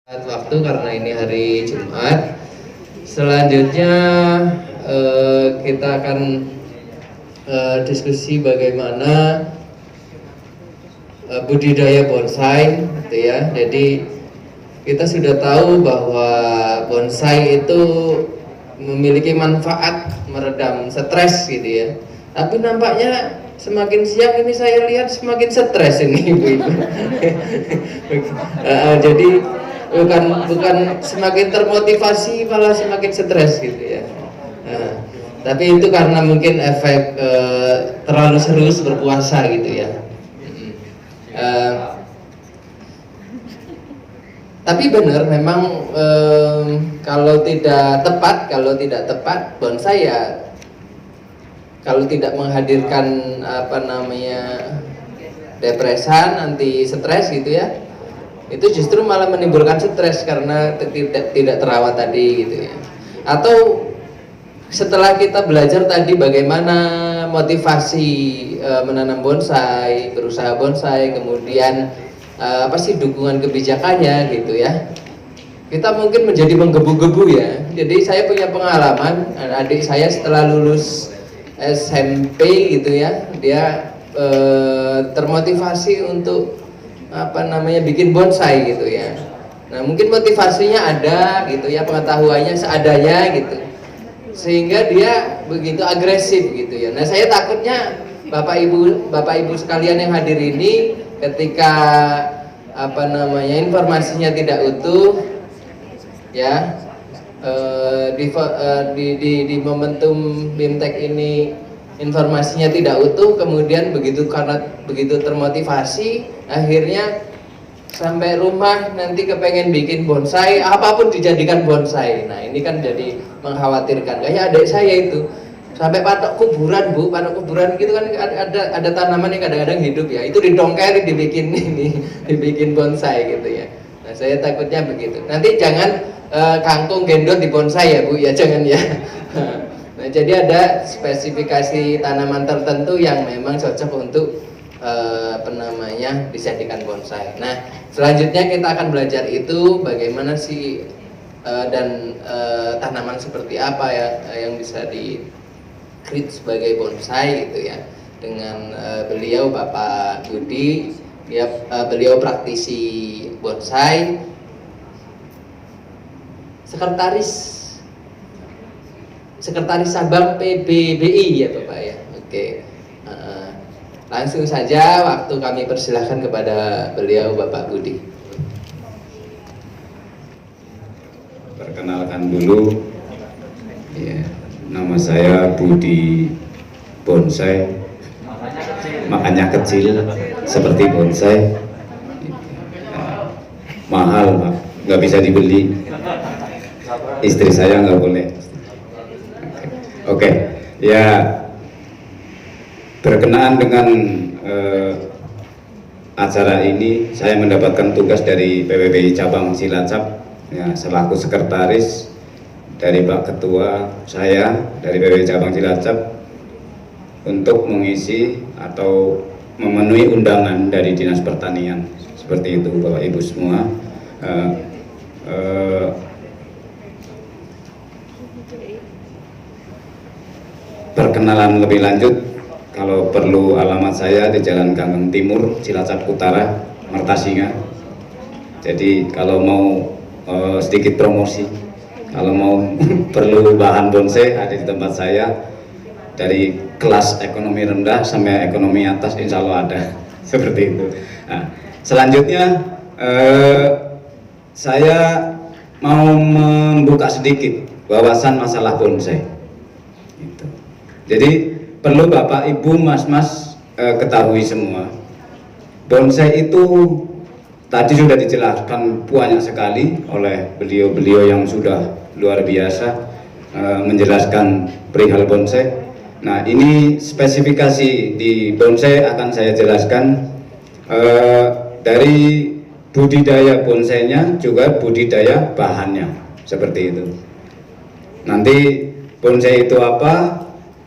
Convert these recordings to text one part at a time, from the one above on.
Waktu karena ini hari Jumat. Selanjutnya kita akan diskusi bagaimana budidaya bonsai, gitu ya. Jadi kita sudah tahu bahwa bonsai itu memiliki manfaat meredam stres, gitu ya. Tapi nampaknya semakin siang ini saya lihat semakin stres ini ibu-ibu. Jadi bukan semakin termotivasi, malah semakin stres gitu ya. Tapi itu karena mungkin efek terlalu serius berpuasa gitu ya. Tapi benar memang kalau tidak tepat bonsai ya, kalau tidak menghadirkan depresan, anti stres gitu ya, itu justru malah menimbulkan stres karena tidak terawat tadi gitu ya. Atau setelah kita belajar tadi bagaimana motivasi menanam bonsai, berusaha bonsai, kemudian apa sih dukungan kebijakannya gitu ya, kita mungkin menjadi menggebu-gebu ya. Jadi saya punya pengalaman, adik saya setelah lulus SMP gitu ya, dia termotivasi untuk bikin bonsai gitu ya. Nah mungkin motivasinya ada gitu ya, pengetahuannya seadanya gitu, sehingga dia begitu agresif gitu ya. Nah saya takutnya bapak ibu sekalian yang hadir ini ketika informasinya tidak utuh ya, di momentum BIMTEK ini informasinya tidak utuh, kemudian karena begitu termotivasi akhirnya sampai rumah nanti kepengen bikin bonsai, apapun dijadikan bonsai. Nah ini kan jadi mengkhawatirkan. Kayak adik saya itu sampai patok kuburan gitu kan, ada tanaman yang kadang-kadang hidup ya, itu didongkeri dibikin bonsai gitu ya. Nah saya takutnya begitu. Nanti jangan kangkung gendot di bonsai ya Bu ya, jangan ya. Nah jadi ada spesifikasi tanaman tertentu yang memang cocok untuk dijadikan bonsai. Nah selanjutnya kita akan belajar itu bagaimana sih dan tanaman seperti apa ya yang bisa di create sebagai bonsai gitu ya, dengan beliau Bapak Budi. Beliau praktisi bonsai, sekretaris Sabang PBBI ya Bapak ya. Oke. Langsung saja waktu kami persilahkan kepada beliau Bapak Budi. Perkenalkan dulu ya, nama saya Budi Bonsai, makanya kecil seperti bonsai. Mahal Pak, nggak bisa dibeli, istri saya nggak boleh. Oke. Ya, berkenaan dengan acara ini, saya mendapatkan tugas dari PWBI Cabang Cilacap ya, selaku sekretaris dari Pak Ketua saya dari PWBI Cabang Cilacap untuk mengisi atau memenuhi undangan dari Dinas Pertanian. Seperti itu Bapak Ibu semua. Perkenalan lebih lanjut, kalau perlu alamat saya di Jalan Ganggeng Timur, Cilacap Utara, Mertasinga. Jadi kalau mau sedikit promosi, kalau mau perlu bahan bonsai ada di tempat saya. Dari kelas ekonomi rendah sampai ekonomi atas insya Allah ada. Seperti itu. Nah, selanjutnya saya mau membuka sedikit wawasan masalah bonsai. Jadi perlu Bapak Ibu Mas ketahui semua, bonsai itu tadi sudah dijelaskan banyak sekali oleh beliau-beliau yang sudah luar biasa menjelaskan perihal bonsai. Nah ini spesifikasi di bonsai akan saya jelaskan, dari budidaya bonsainya juga budidaya bahannya, seperti itu. Nanti bonsai itu apa,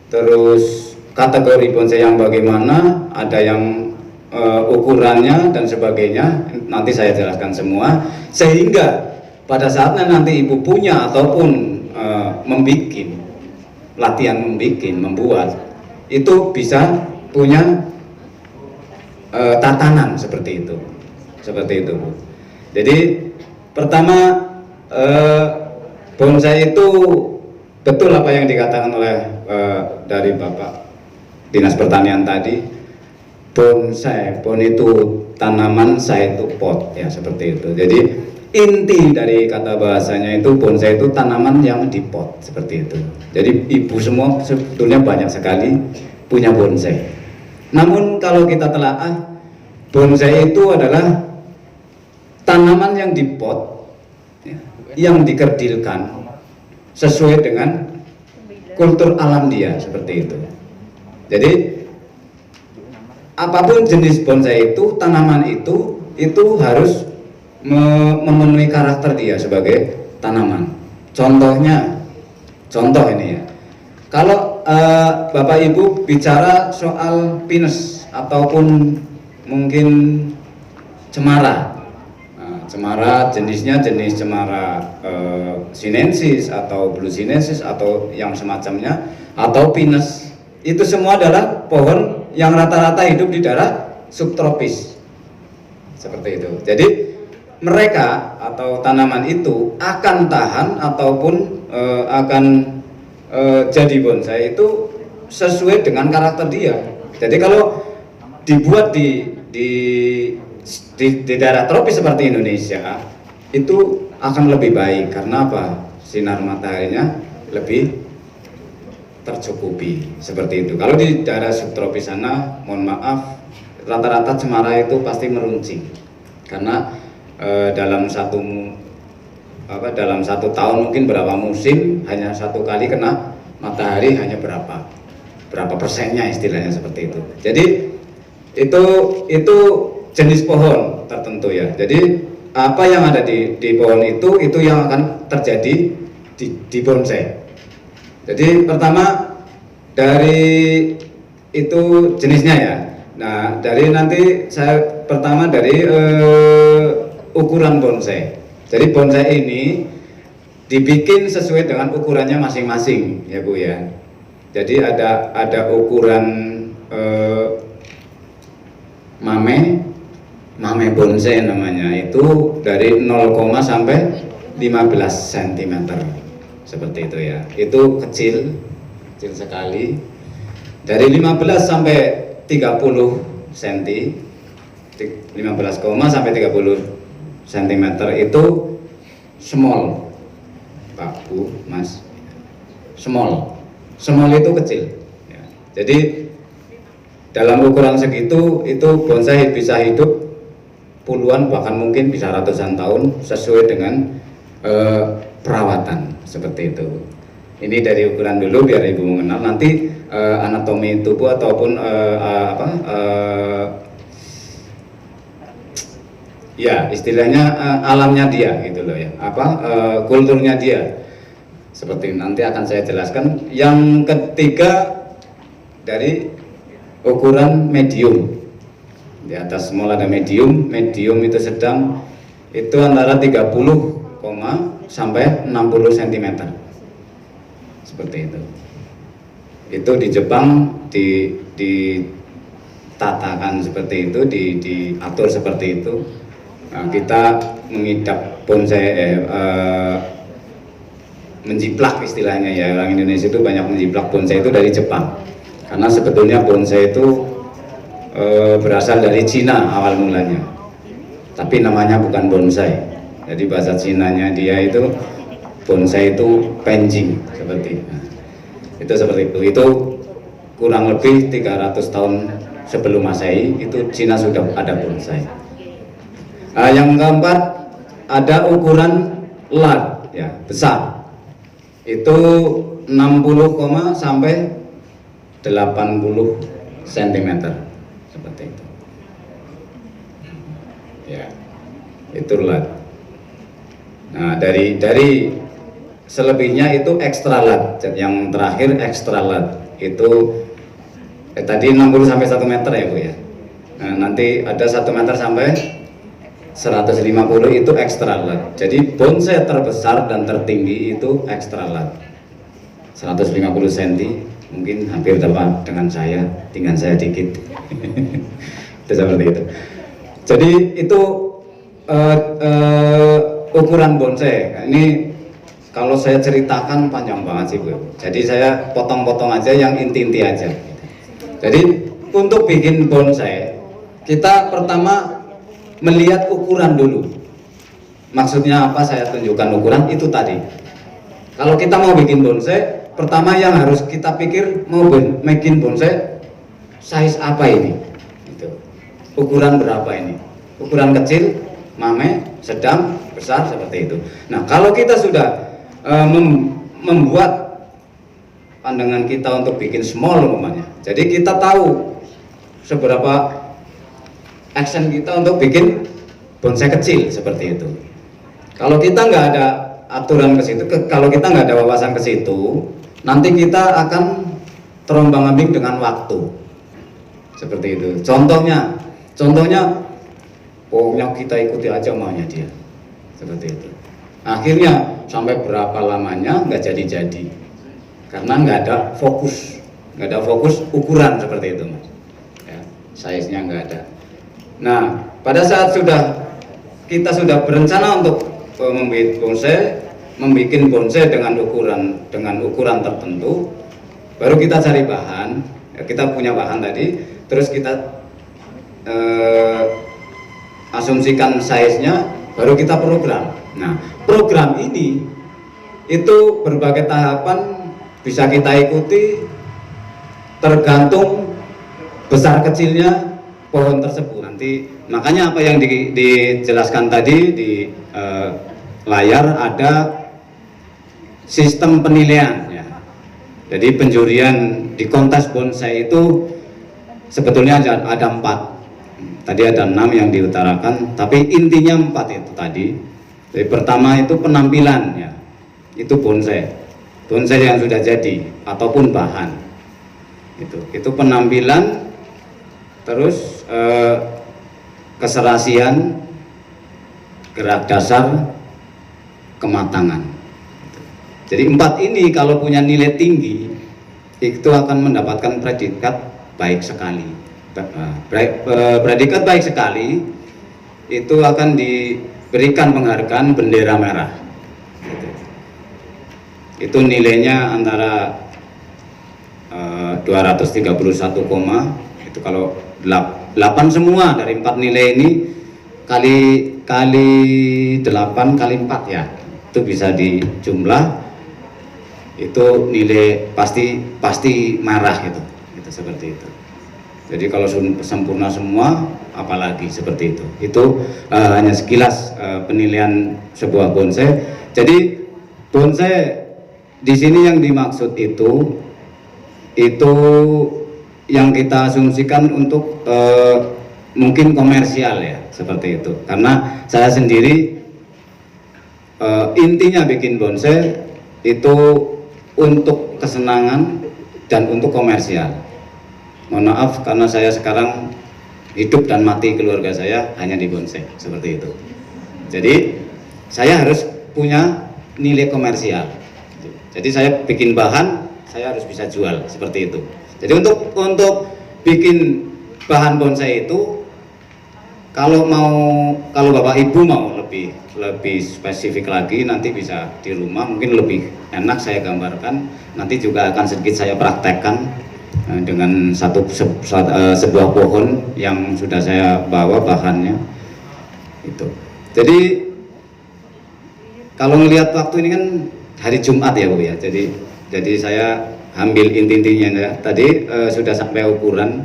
terus kategori bonsai yang bagaimana, ada yang ukurannya dan sebagainya, nanti saya jelaskan semua, sehingga pada saatnya nanti ibu punya ataupun membuat latihan, membuat itu bisa punya tatanan seperti itu Bu. Jadi pertama, bonsai itu betul apa yang dikatakan oleh dari Bapak Dinas Pertanian tadi. Bonsai, bon itu tanaman, sai itu pot, ya seperti itu. Jadi inti dari kata bahasanya itu bonsai itu tanaman yang di pot, seperti itu. Jadi ibu semua sebetulnya banyak sekali punya bonsai. Namun kalau kita telaah, bonsai itu adalah tanaman yang di pot, ya, yang dikerdilkan sesuai dengan kultur alam dia, seperti itu. Jadi apapun jenis bonsai itu, tanaman itu harus memenuhi karakter dia sebagai tanaman. Contoh ini ya. Kalau Bapak Ibu bicara soal pinus ataupun mungkin cemara, cemara jenisnya jenis cemara sinensis atau blue sinensis atau yang semacamnya, atau pinus, itu semua adalah pohon yang rata-rata hidup di daerah subtropis, seperti itu. Jadi mereka atau tanaman itu akan tahan ataupun akan jadi bonsai itu sesuai dengan karakter dia. Jadi kalau dibuat di daerah tropis seperti Indonesia itu akan lebih baik, karena apa? Sinar mataharinya lebih tercukupi, seperti itu. Kalau di daerah subtropis sana, mohon maaf, rata-rata cemara itu pasti meruncing, karena dalam satu tahun mungkin berapa musim, hanya satu kali kena matahari, hanya berapa persennya, istilahnya seperti itu. Jadi itu jenis pohon tertentu ya. Jadi apa yang ada di pohon itu yang akan terjadi di bonsai. Jadi pertama dari itu jenisnya ya. Nah, dari nanti saya pertama dari ukuran bonsai. Jadi bonsai ini dibikin sesuai dengan ukurannya masing-masing ya Bu ya. Jadi ada ukuran mame bonsai namanya, itu dari 0, sampai 15 cm. Seperti itu ya, itu kecil sekali, dari 15 sampai 30 cm, 15, sampai 30 cm itu small, Pak Bu Mas, small itu kecil ya. Jadi dalam ukuran segitu itu bonsai bisa hidup puluhan, bahkan mungkin bisa ratusan tahun, sesuai dengan perawatan, seperti itu. Ini dari ukuran dulu biar Ibu mengenal. Nanti anatomi tubuh ataupun ya istilahnya alamnya dia gitu loh ya, kulturnya dia, seperti ini. Nanti akan saya jelaskan. Yang ketiga dari ukuran medium, di atas small ada medium itu sedang, itu antara 30, sampai 60 cm, seperti itu. Itu di Jepang ditatakan seperti itu, diatur seperti itu. Nah, kita mengidap bonsai, menjiplak istilahnya ya, orang Indonesia itu banyak menjiplak bonsai itu dari Jepang, karena sebetulnya bonsai itu berasal dari Cina awal mulanya, tapi namanya bukan bonsai. Jadi bahasa Cinanya dia itu bonsai itu penjing, seperti itu. Itu kurang lebih 300 tahun sebelum Masehi itu Cina sudah ada bonsai. Yang keempat ada ukuran lat ya, besar, itu 60, sampai 80 cm, seperti itu ya, itu lat. Nah, dari selebihnya itu ekstra lat. Yang terakhir ekstra lat itu tadi 60 sampai 1 meter ya Bu ya. Nah, nanti ada 1 meter sampai 150 itu extra large. Jadi bonsai terbesar dan tertinggi itu extra large. 150 cm, mungkin hampir sama dengan saya, tinggal saya dikit. Itu seperti itu. Jadi itu ukuran bonsai. Ini kalau saya ceritakan panjang banget sih Bu. Jadi saya potong-potong aja yang inti-inti aja. Jadi untuk bikin bonsai, kita pertama melihat ukuran dulu. Maksudnya apa? Saya tunjukkan ukuran itu tadi. Kalau kita mau bikin bonsai, pertama yang harus kita pikir mau bikin bonsai size apa ini? Gitu. Ukuran berapa ini? Ukuran kecil, mame, sedang, besar, seperti itu. Nah, kalau kita sudah membuat pandangan kita untuk bikin small umpamanya, jadi kita tahu seberapa action kita untuk bikin bonsai kecil seperti itu. Kalau kita nggak ada aturan ke situ, kalau kita nggak ada wawasan ke situ, nanti kita akan terombang-ambing dengan waktu seperti itu. Contohnya pokoknya kita ikuti aja maunya dia seperti itu. Akhirnya sampai berapa lamanya nggak jadi karena nggak ada fokus ukuran seperti itu Mas. Ya, size-nya nggak ada. Nah, pada saat kita sudah berencana untuk membuat bonsai dengan ukuran tertentu, baru kita cari bahan. Ya, kita punya bahan tadi, terus kita asumsikan size-nya, baru kita program. Nah, program ini itu berbagai tahapan bisa kita ikuti tergantung besar kecilnya pohon tersebut. Nanti makanya apa yang dijelaskan tadi di layar ada sistem penilaian ya. Jadi penjurian di kontes bonsai itu sebetulnya ada 4. Tadi ada 6 yang diutarakan, tapi intinya 4 itu tadi. Jadi pertama itu penampilan ya, itu bonsai yang sudah jadi ataupun bahan. Itu penampilan, terus keserasian, gerak dasar, kematangan. Jadi 4 ini kalau punya nilai tinggi itu akan mendapatkan predikat baik sekali. Predikat baik sekali itu akan diberikan penghargaan bendera merah. Itu nilainya antara 231, itu kalau 8 semua dari 4 nilai ini kali 8 kali 4 ya, itu bisa dijumlah, itu nilai pasti marah gitu seperti itu. Jadi kalau sempurna semua, apalagi seperti itu. Itu hanya sekilas penilaian sebuah bonsai. Jadi bonsai di sini yang dimaksud itu yang kita asumsikan untuk mungkin komersial ya, seperti itu. Karena saya sendiri intinya bikin bonsai itu untuk kesenangan dan untuk komersial. Mohon maaf karena saya sekarang hidup dan mati keluarga saya hanya di bonsai, seperti itu. Jadi saya harus punya nilai komersial. Jadi saya bikin bahan, saya harus bisa jual, seperti itu. Jadi untuk bikin bahan bonsai itu, kalau Bapak Ibu mau lebih spesifik lagi, nanti bisa di rumah, mungkin lebih enak saya gambarkan. Nanti juga akan sedikit saya praktekkan dengan sebuah pohon yang sudah saya bawa bahannya itu. Jadi kalau melihat waktu ini kan hari Jumat ya Bu ya, jadi saya ambil inti-intinya ya. Tadi sudah sampai ukuran.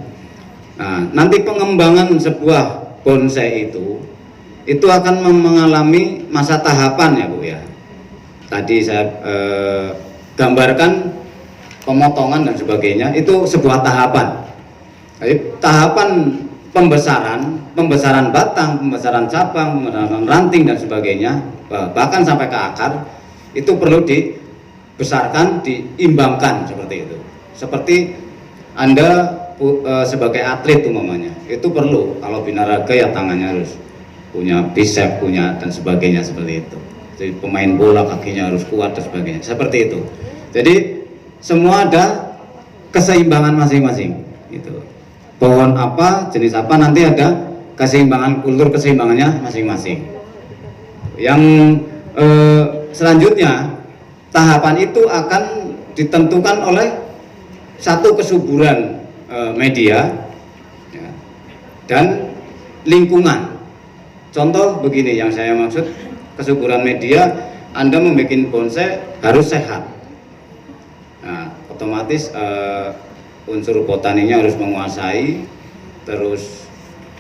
Nah, nanti pengembangan sebuah bonsai itu akan mengalami masa tahapan ya Bu ya. Tadi saya gambarkan pemotongan dan sebagainya, itu sebuah tahapan. Jadi tahapan pembesaran batang, pembesaran cabang, pembesaran ranting dan sebagainya, bahkan sampai ke akar, itu perlu dibesarkan, diimbangkan seperti itu. Seperti Anda sebagai atlet umpamanya itu perlu, kalau binaraga ya tangannya harus punya bicep, punya dan sebagainya seperti itu. Jadi pemain bola kakinya harus kuat dan sebagainya seperti itu. Jadi semua ada keseimbangan masing-masing gitu. Pohon apa, jenis apa, nanti ada keseimbangan, kultur keseimbangannya masing-masing. Yang selanjutnya tahapan itu akan ditentukan oleh satu kesuburan media ya, dan lingkungan. Contoh begini yang saya maksud, kesuburan media, Anda membuat bonsai harus sehat. Nah, otomatis unsur botaninya harus menguasai, terus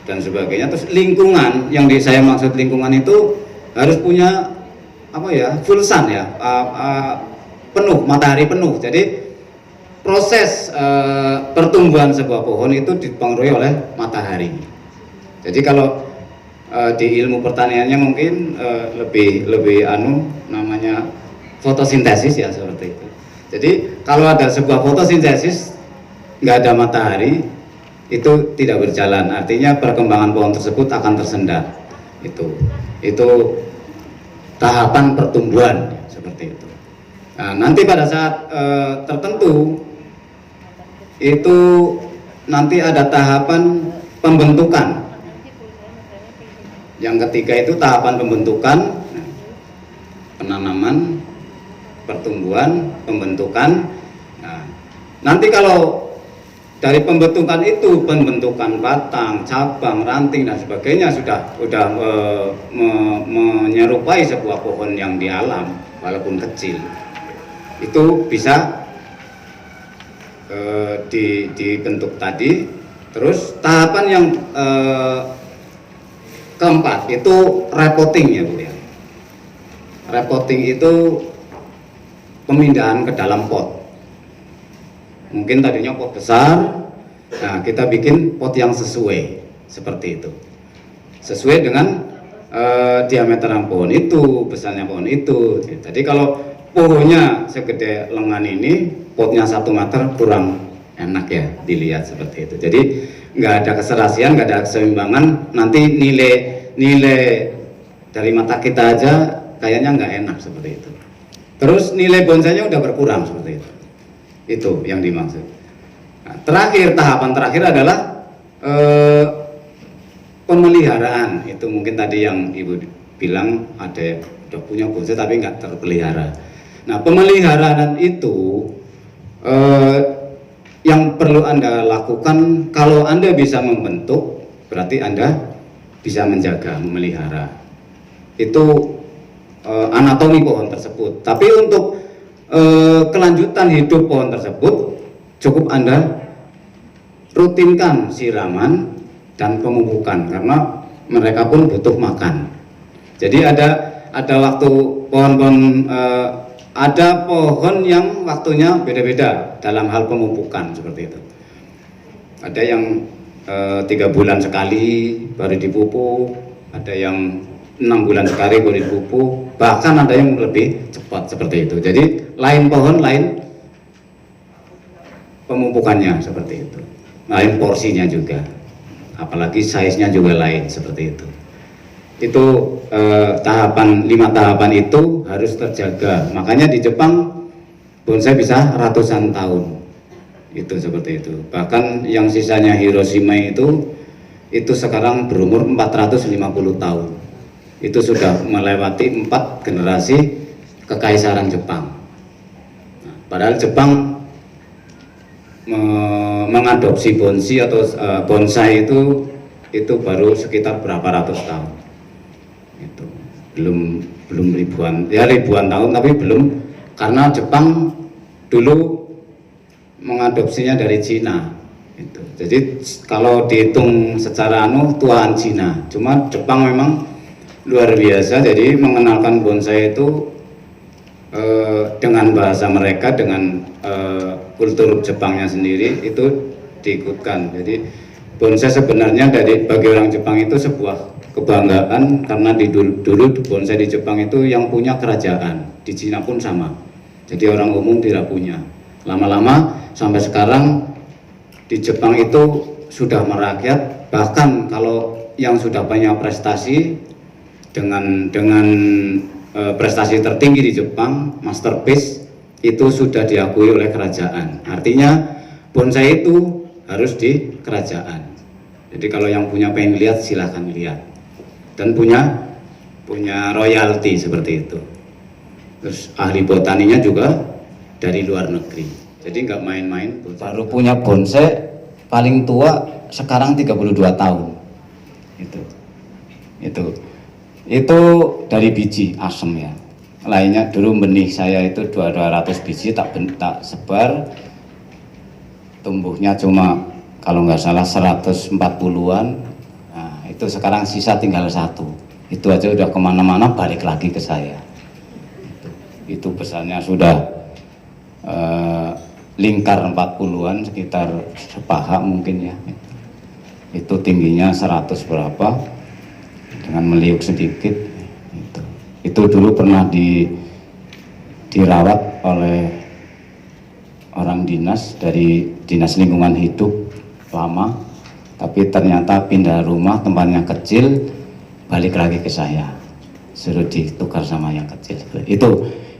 dan sebagainya. Terus lingkungan, yang saya maksud lingkungan itu harus punya apa ya, full sun ya, penuh, matahari penuh. Jadi proses pertumbuhan sebuah pohon itu dipengaruhi oleh matahari. Jadi kalau di ilmu pertaniannya mungkin lebih namanya fotosintesis ya, seperti itu. Jadi kalau ada sebuah fotosintesis nggak ada matahari, itu tidak berjalan, artinya perkembangan pohon tersebut akan tersendat. Itu tahapan pertumbuhan seperti itu. Nah, nanti pada saat tertentu itu nanti ada tahapan pembentukan. Yang ketiga itu tahapan pembentukan, penanaman, pertumbuhan, pembentukan. Nah, nanti kalau dari pembentukan itu, pembentukan batang, cabang, ranting dan sebagainya sudah menyerupai sebuah pohon yang di alam walaupun kecil, itu bisa dibentuk tadi. Terus tahapan yang keempat itu repotting ya Bu ya. Repotting itu pemindahan ke dalam pot. Mungkin tadinya pot besar, nah kita bikin pot yang sesuai seperti itu, sesuai dengan diameter pohon itu, besarnya pohon itu. Jadi kalau pohonnya segede lengan ini, potnya 1 meter, kurang enak ya dilihat seperti itu. Jadi nggak ada keserasian, nggak ada keseimbangan, nanti nilai dari mata kita aja kayaknya nggak enak seperti itu. Terus nilai bonsainya udah berkurang seperti itu. Itu yang dimaksud. Nah, tahapan terakhir adalah pemeliharaan. Itu mungkin tadi yang Ibu bilang ada udah punya bonsai tapi nggak terpelihara. Nah, pemeliharaan itu yang perlu Anda lakukan. Kalau Anda bisa membentuk, berarti Anda bisa menjaga, memelihara. Itu anatomi pohon tersebut. Tapi untuk kelanjutan hidup pohon tersebut, cukup Anda rutinkan siraman dan pemupukan, karena mereka pun butuh makan. Jadi ada waktu pohon-pohon, ada pohon yang waktunya beda-beda dalam hal pemupukan seperti itu. Ada yang 3 bulan sekali baru dipupuk, ada yang 6 bulan sekali baru dipupuk, bahkan ada yang lebih cepat seperti itu. Jadi lain pohon, lain pemupukannya seperti itu, lain porsinya juga, apalagi size-nya juga lain seperti itu. Itu 5 tahapan itu harus terjaga. Makanya di Jepang bonsai bisa ratusan tahun, itu seperti itu. Bahkan yang sisanya Hiroshima itu sekarang berumur 450 tahun. Itu sudah melewati 4 generasi kekaisaran Jepang. Nah, padahal Jepang mengadopsi bonsai itu baru sekitar berapa ratus tahun. Itu belum ribuan tahun, tapi belum, karena Jepang dulu mengadopsinya dari Cina. Itu. Jadi kalau dihitung secara tuaan Cina, cuma Jepang memang luar biasa. Jadi mengenalkan bonsai itu dengan bahasa mereka, dengan kultur Jepangnya sendiri, itu diikutkan. Jadi bonsai sebenarnya bagi orang Jepang itu sebuah kebanggaan, karena dulu bonsai di Jepang itu yang punya kerajaan, di Cina pun sama. Jadi orang umum tidak punya. Lama-lama sampai sekarang di Jepang itu sudah merakyat, bahkan kalau yang sudah banyak prestasi dengan prestasi tertinggi di Jepang, masterpiece itu sudah diakui oleh kerajaan. Artinya bonsai itu harus di kerajaan. Jadi kalau yang punya pengen lihat silahkan lihat, dan punya royalti seperti itu. Terus ahli botaninya juga dari luar negeri, jadi nggak main-main. Baru punya bonsai paling tua sekarang 32 tahun. Itu dari biji asem ya. Lainnya dulu benih saya itu 200 biji tak sebar, tumbuhnya cuma kalau nggak salah 140-an. Nah, itu sekarang sisa tinggal 1. Itu aja udah kemana-mana balik lagi ke saya. Itu besarnya sudah lingkar 40-an, sekitar sepaha mungkin ya. Itu tingginya 100 berapa, dengan meliuk sedikit. Itu dulu pernah dirawat oleh orang dinas dari dinas lingkungan hidup lama, tapi ternyata pindah rumah, tempatnya kecil, balik lagi ke saya, suruh ditukar sama yang kecil.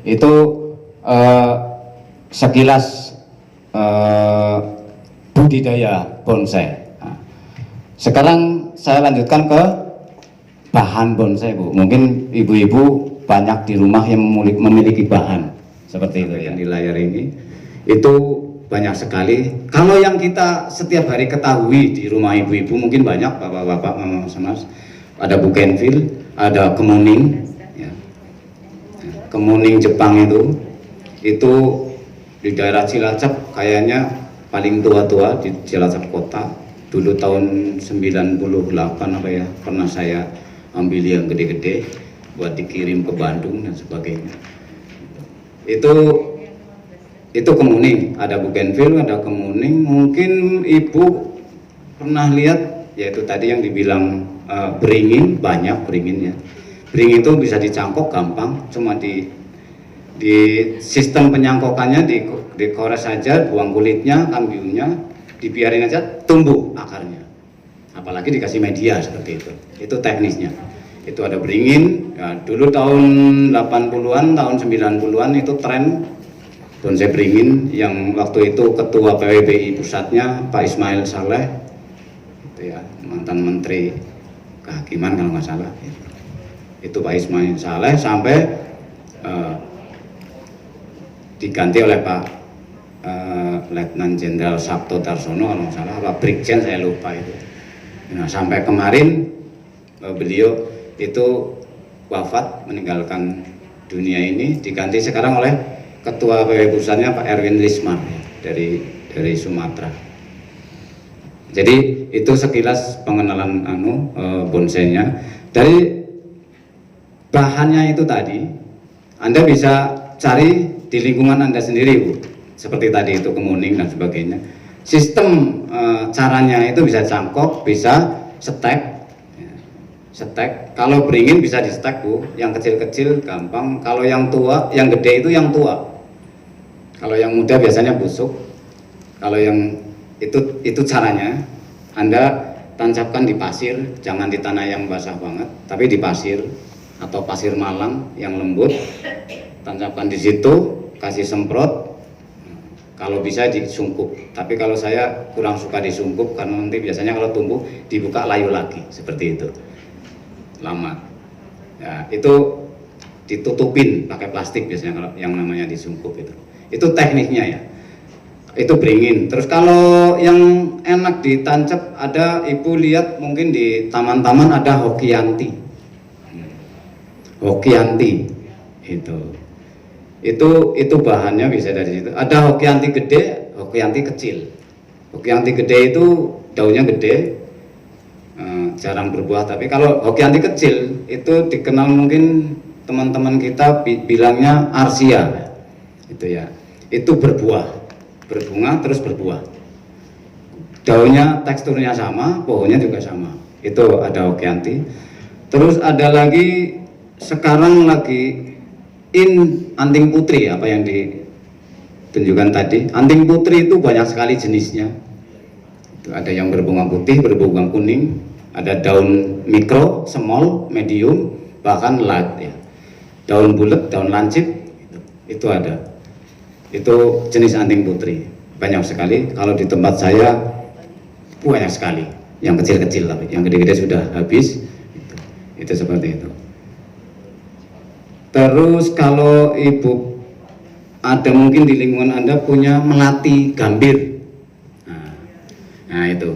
Itu sekilas budidaya bonsai. Nah, sekarang saya lanjutkan ke bahan bonsai, Bu. Mungkin ibu-ibu banyak di rumah yang memiliki bahan seperti itu yang di layar ini. Itu banyak sekali. Kalau yang kita setiap hari ketahui di rumah ibu-ibu mungkin banyak, bapak-bapak, mas-mas. Ada bugenvil, ada kemuning, ya. Kemuning Jepang itu di daerah Cilacap kayaknya paling tua-tua di Cilacap kota. Dulu tahun 98 apa ya, pernah saya ambil yang gede-gede buat dikirim ke Bandung dan sebagainya. Itu kemuning, ada bugenvil, ada kemuning. Mungkin ibu pernah lihat, yaitu tadi yang dibilang beringin, banyak beringin ya. Beringin itu bisa dicangkok gampang, cuma di sistem penyangkokannya dikores saja, buang kulitnya, kambiunya, dibiarin aja tumbuh akarnya. Apalagi dikasih media seperti itu teknisnya. Itu ada beringin ya, dulu tahun 80-an, tahun 90-an itu tren bonsai beringin, yang waktu itu ketua PWBI pusatnya Pak Ismail Saleh, itu ya, mantan menteri kehakiman kalau nggak salah. Itu Pak Ismail Saleh sampai diganti oleh Pak Letnan Jenderal Sabto Darsono kalau nggak salah, Pak Brigjen saya lupa itu. Nah, sampai kemarin beliau itu wafat, meninggalkan dunia ini, diganti sekarang oleh ketua PWBI pusatnya Pak Erwin Lismar ya, dari Sumatera. Jadi itu sekilas pengenalan bonsainya. Dari bahannya itu tadi Anda bisa cari di lingkungan Anda sendiri, Bu. Seperti tadi itu kemuning dan sebagainya. Sistem caranya itu bisa cangkok, bisa stek. Kalau beringin bisa di stek, Bu. Yang kecil-kecil gampang. Kalau yang tua, yang gede itu yang tua. Kalau yang muda biasanya busuk. Kalau yang itu caranya, Anda tancapkan di pasir, jangan di tanah yang basah banget, tapi di pasir atau pasir malang yang lembut. Tancapkan di situ, kasih semprot. Kalau bisa disungkup, tapi kalau saya kurang suka disungkup karena nanti biasanya kalau tumbuh dibuka layu lagi, seperti itu. Lama. Ya, itu ditutupin pakai plastik biasanya kalau yang namanya disungkup itu. Itu tekniknya ya. Itu beringin. Terus kalau yang enak ditancap, ada ibu lihat mungkin di taman-taman ada hokianti. Hokianti itu bahannya bisa dari situ. Ada hokianti gede, hokianti kecil. Hokianti gede itu daunnya gede, jarang berbuah. Tapi kalau hokianti kecil itu dikenal mungkin teman-teman kita bilangnya arsia, itu ya. Itu berbuah, berbunga terus berbuah. Daunnya teksturnya sama, pohonnya juga sama. Itu ada hokianti. Terus ada lagi sekarang lagi anting putri, apa yang ditunjukkan tadi. Anting putri itu banyak sekali jenisnya. Ada yang berbunga putih, berbunga kuning, ada daun mikro, small, medium, bahkan large ya. Daun bulat, daun lancip, itu ada. Itu jenis anting putri, banyak sekali. Kalau di tempat saya banyak sekali. Yang kecil-kecil, tapi yang gede-gede sudah habis. Itu seperti itu. Terus kalau ibu ada mungkin di lingkungan Anda punya melati gambir. Nah itu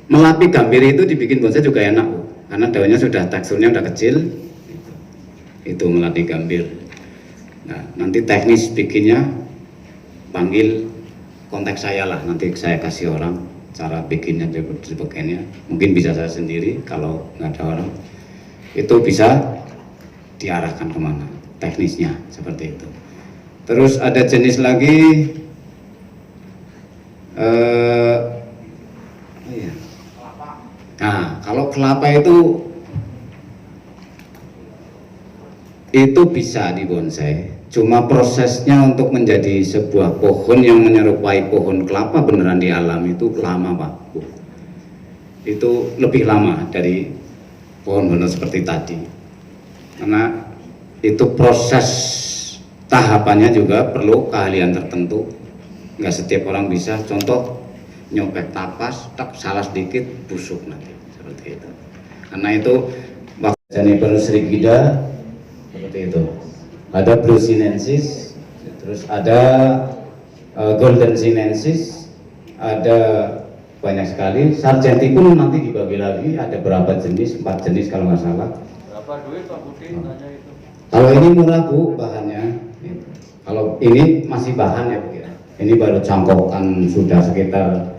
melati gambir itu dibikin bonsai juga enak, Bu, karena daunnya sudah teksturnya udah kecil. Itu melati gambir. Nah nanti teknis bikinnya panggil kontak saya lah, nanti saya kasih orang cara bikinnya, sebagainya. Mungkin bisa saya sendiri kalau nggak ada orang. Itu bisa diarahkan kemana teknisnya seperti itu. Terus ada jenis lagi nah kalau kelapa itu bisa dibonsai, cuma prosesnya untuk menjadi sebuah pohon yang menyerupai pohon kelapa beneran di alam itu lama, Pak Bu. Itu lebih lama dari pohon-pohon seperti tadi, karena itu proses tahapannya juga perlu keahlian tertentu. Nggak setiap orang bisa. Contoh nyopek tapas, tak salah sedikit busuk nanti seperti itu. Karena itu Juniper srigida seperti itu. Ada Blue sinensis, terus ada Golden sinensis, ada banyak sekali. Sargenti pun nanti dibagi lagi, ada berapa jenis, 4 jenis kalau nggak salah. Berapa duit Pak Budi nanya itu? Kalau ini murah Bu bahannya. Kalau ini masih bahan ya Bu ya. Ini baru cangkokan sudah sekitar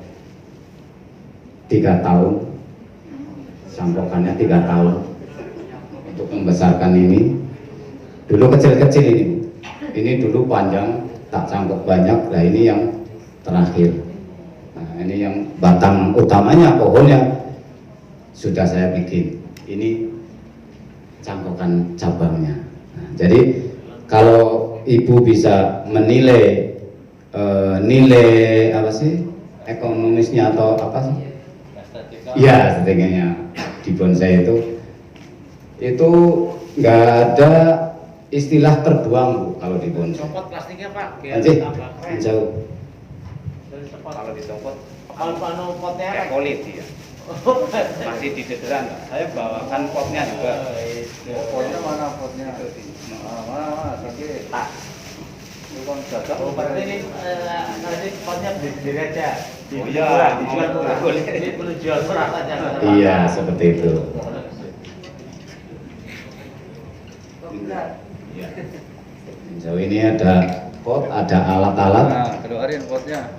3 tahun. Cangkokannya 3 tahun untuk membesarkan ini. Dulu kecil-kecil ini Bu. Ini dulu panjang, tak cangkok banyak. Nah ini yang terakhir. Nah ini yang batang utamanya pohon yang sudah saya bikin. Ini cangkokan cabangnya. Nah, jadi kalau ibu bisa menilai nilai apa sih ekonomisnya atau apa sih? Ya setidaknya di bonsai itu nggak ada istilah terbuang Bu kalau di bonsai. Copot plastiknya Pak. Jauh. Kalau dicopot, kalau potnya kayak kulit ya. Masih di dederan. Saya bawakan potnya juga. Potnya mana potnya? Mana tapi bukan cocok. Oh, berarti ini nanti potnya berdiri aja. Oh iya, dijual boleh. Ini perlu jual murah aja. Iya, seperti itu. Iya. Jauh ini ada pot, ada alat-alat. Nah, keluarin potnya.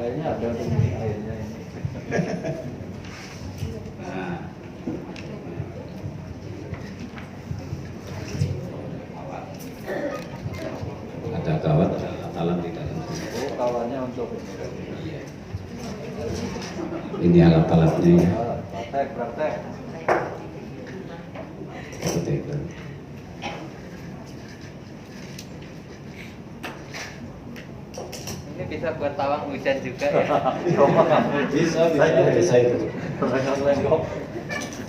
Airnya ada airnya ini. Nah. Ada kawat, ada alat-alat di dalam. Oh, kawannya untuk Iya. Ini alat-alatnya ya. praktek. Seperti itu. Ini bisa buat pawang hujan juga ya. Bisa itu. Lenggok.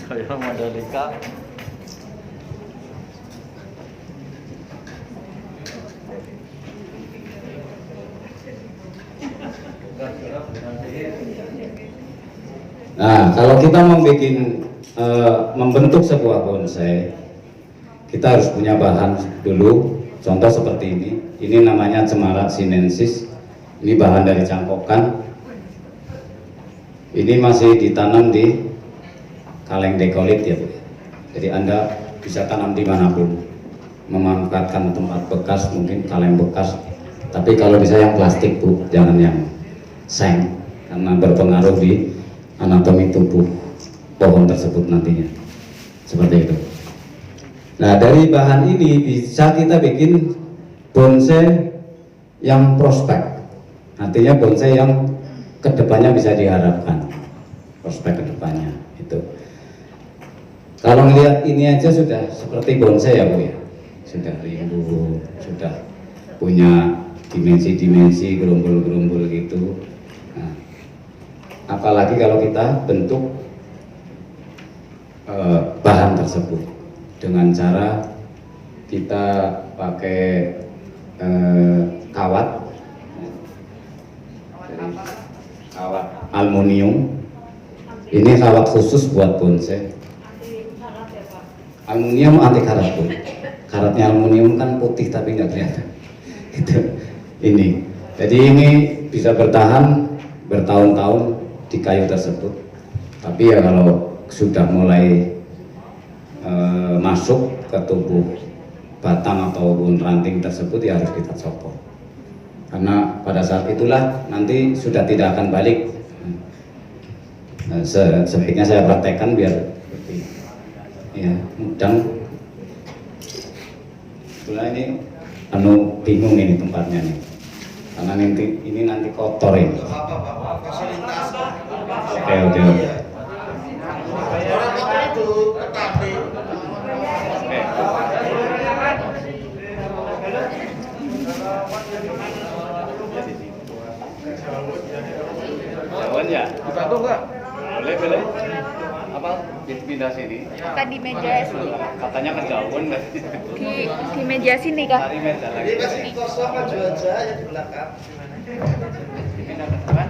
Kayak Mandalika. Nah, kalau kita mau bikin membentuk sebuah bonsai, kita harus punya bahan dulu. Contoh seperti ini. Ini namanya cemara sinensis. Ini bahan dari cangkokan. Ini masih ditanam di kaleng dekolit ya Bu. Jadi Anda bisa tanam dimanapun, memanfaatkan tempat bekas, mungkin kaleng bekas. Tapi kalau bisa yang plastik Bu, jangan yang seng, karena berpengaruh di anatomi tubuh pohon tersebut nantinya. Seperti itu. Nah dari bahan ini bisa kita bikin bonsai yang prospek. Artinya bonsai yang kedepannya bisa diharapkan, prospek kedepannya itu. Kalau melihat ini aja sudah seperti bonsai ya Bu ya, sudah rimbu, sudah punya dimensi-dimensi, gerombol-gerombol gitu. Nah, apalagi kalau kita bentuk bahan tersebut dengan cara kita pakai kawat, jadi kawat aluminium. Ini kawat khusus buat bonsai. Aluminium anti karat, Bu. Karatnya aluminium kan putih tapi nggak kelihatan. Itu ini. Jadi ini bisa bertahan bertahun-tahun di kayu tersebut. Tapi ya kalau sudah mulai masuk ke tubuh batang ataupun ranting tersebut ya harus kita copot. Karena pada saat itulah nanti sudah tidak akan balik. Sebaiknya saya praktekkan biar ya mudang. Itulah ini bingung ini tempatnya nih, karena nanti kotor ini. Oke. Jauhan ya? Dibantu nggak? Boleh. Apa pindah sini? Kak di meja sini. Katanya kejauhan deh. Di meja sini Kak. Cari meja lagi. Ini masih kosong, maju aja ya di belakang. Pindah ke depan.